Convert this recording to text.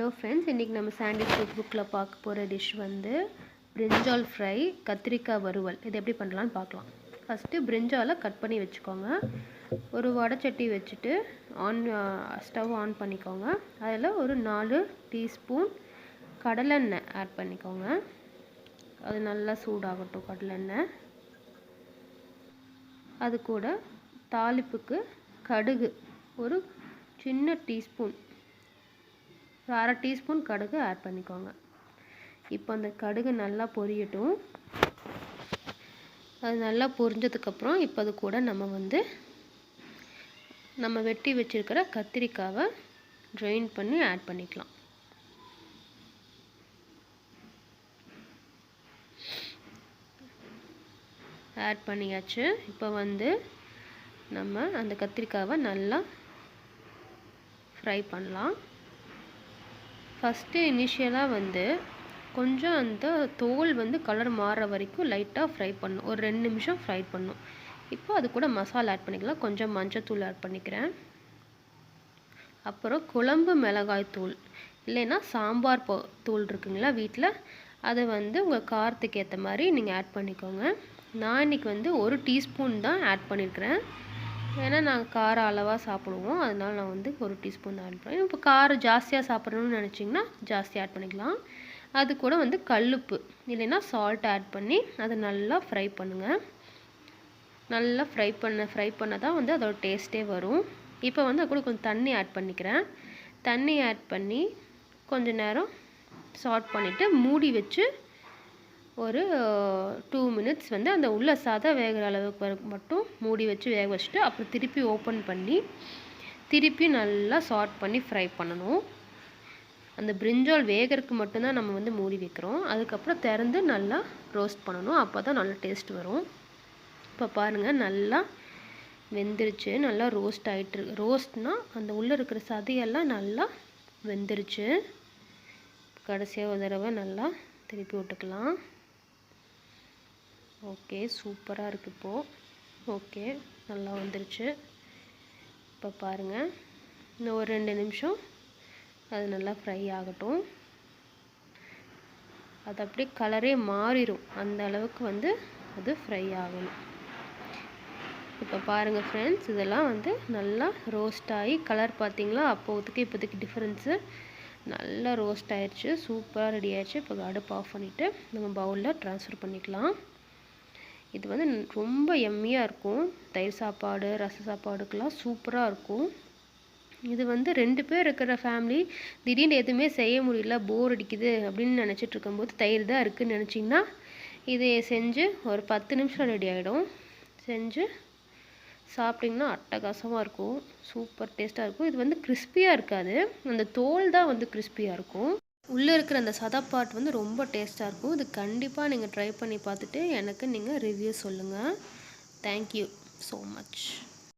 Hello friends, இன்றைக்கி நம்ம sandwich cook புக்கில் பார்க்க போகிற டிஷ் வந்து brinjal ஃப்ரை, கத்திரிக்காய் வறுவல். இது எப்படி பண்ணலான்னு பார்க்கலாம். ஃபஸ்ட்டு brinjal கட் பண்ணி வச்சுக்கோங்க. ஒரு வடைச்சட்டி வச்சுட்டு ஸ்டவ் ஆன் பண்ணிக்கோங்க. அதில் ஒரு 4 டீஸ்பூன் கடலெண்ணெய் ஆட் பண்ணிக்கோங்க. அது நல்லா சூடாகட்டும் கடலெண்ணெய். அது கூட தாளிப்புக்கு கடுகு ஒரு சின்ன டீஸ்பூன், ஒரு அரை டீஸ்பூன் கடுகு ஆட் பண்ணிக்கோங்க. இப்போ அந்த கடுகு நல்லா பொரியட்டும். அது நல்லா பொரிஞ்சதுக்கப்புறம் இப்போ அது கூட நம்ம வெட்டி வச்சுருக்கிற கத்திரிக்காவை ட்ரெயின் பண்ணி ஆட் பண்ணிக்கலாம். ஆட் பண்ணியாச்சு. இப்போ நம்ம அந்த கத்திரிக்காவை நல்லா ஃப்ரை பண்ணலாம். ஃபஸ்ட்டு இனிஷியலாக கொஞ்சம் அந்த தோல் கலர் மாறுற வரைக்கும் லைட்டாக ஃப்ரை பண்ணணும். ஒரு 2 நிமிஷம் ஃப்ரை பண்ணணும். இப்போ அது கூட மசாலா ஆட் பண்ணிக்கலாம். கொஞ்சம் மஞ்சத்தூள் ஆட் பண்ணிக்கிறேன். அப்புறம் குழம்பு மிளகாய் தூள் இல்லைன்னா சாம்பார் தூள் இருக்குங்களா வீட்டில், அதை உங்கள் காரத்துக்கு ஏற்ற மாதிரி நீங்கள் ஆட் பண்ணிக்கோங்க. நான் இன்றைக்கி 1 டீஸ்பூன் தான் ஆட் பண்ணியிருக்கிறேன். ஏன்னா நாங்கள் காரம் அளவாக சாப்பிடுவோம், அதனால் நான் 1 டீஸ்பூன் ஆட் பண்ணுறேன். இப்போ காரம் ஜாஸ்தியாக சாப்பிட்றணும்னு நினச்சிங்கன்னா ஜாஸ்தியாக ஆட் பண்ணிக்கலாம். அது கூட கல்லுப்பு இல்லைன்னா சால்ட் ஆட் பண்ணி அதை நல்லா ஃப்ரை பண்ணுங்கள். நல்லா ஃப்ரை பண்ண தான் அதோட டேஸ்ட்டே வரும். இப்போ அது கூட கொஞ்சம் தண்ணி ஆட் பண்ணிக்கிறேன். தண்ணி ஆட் பண்ணி கொஞ்சம் நேரம் சாட் பண்ணிவிட்டு மூடி வச்சு ஒரு 2 மினிட்ஸ் அந்த உள்ள சாதா வேகிற அளவுக்கு மட்டும் மூடி வச்சு வேக வச்சுட்டு அப்புறம் திருப்பி ஓப்பன் பண்ணி திருப்பி நல்லா சாட் பண்ணி ஃப்ரை பண்ணணும். அந்த brinjal வேகிறதுக்கு மட்டும்தான் நம்ம மூடி வைக்கிறோம். அதுக்கப்புறம் திறந்து நல்லா ரோஸ்ட் பண்ணணும். அப்போ தான் நல்லா டேஸ்ட் வரும். இப்போ பாருங்கள், நல்லா வெந்துருச்சு. நல்லா ரோஸ்ட் ஆகிட்டு ரோஸ்ட்னால் அந்த உள்ளே இருக்கிற சதையெல்லாம் நல்லா வெந்துருச்சு. கடைசியாக ஒரு தடவை நல்லா திருப்பி விட்டுக்கலாம். ஓகே, சூப்பராக இருக்குது. இப்போது ஓகே, நல்லா வந்துருச்சு. இப்போ பாருங்கள், இன்னும் ஒரு 2 நிமிஷம் அது நல்லா ஃப்ரை ஆகட்டும். அது அப்படியே கலரே மாறிடும், அந்த அளவுக்கு அது ஃப்ரை ஆகணும். இப்போ பாருங்கள் ஃப்ரெண்ட்ஸ், இதெல்லாம் நல்லா ரோஸ்ட் ஆகி கலர் பார்த்தீங்களா, அப்போதைக்கு இப்போதைக்கு டிஃப்ரென்ஸு நல்லா ரோஸ்ட் ஆயிடுச்சு. சூப்பராக ரெடி ஆயிடுச்சு. இப்போ அடுப்பு ஆஃப் பண்ணிவிட்டு நம்ம பவுலில் ட்ரான்ஸ்ஃபர் பண்ணிக்கலாம். இது ரொம்ப எம்மியாக இருக்கும். தயிர் சாப்பாடு, ரச சாப்பாடுக்கெலாம் சூப்பராக இருக்கும். இது 2 பேர் இருக்கிற ஃபேமிலி திடீர்னு எதுவுமே செய்ய முடியல, போர் அடிக்குது அப்படின்னு நினச்சிட்டு இருக்கும்போது தயிர் தான் இருக்குதுன்னு நினச்சிங்கன்னா இதை செஞ்சு ஒரு 10 நிமிஷம் ரெடி ஆகிடும். செஞ்சு சாப்பிட்டிங்கன்னா அட்டகாசமாக இருக்கும். சூப்பர் டேஸ்ட்டாக இருக்கும். இது கிறிஸ்பியாக இருக்காது, அந்த தோல் தான் கிறிஸ்பியாக இருக்கும். உள்ளே இருக்கிற அந்த சதப்பாட் ரொம்ப டேஸ்ட்டாக இருக்கும். இது கண்டிப்பாக நீங்கள் ட்ரை பண்ணி பார்த்துட்டு எனக்கு நீங்கள் ரிவ்யூ சொல்லுங்கள். Thank you so much.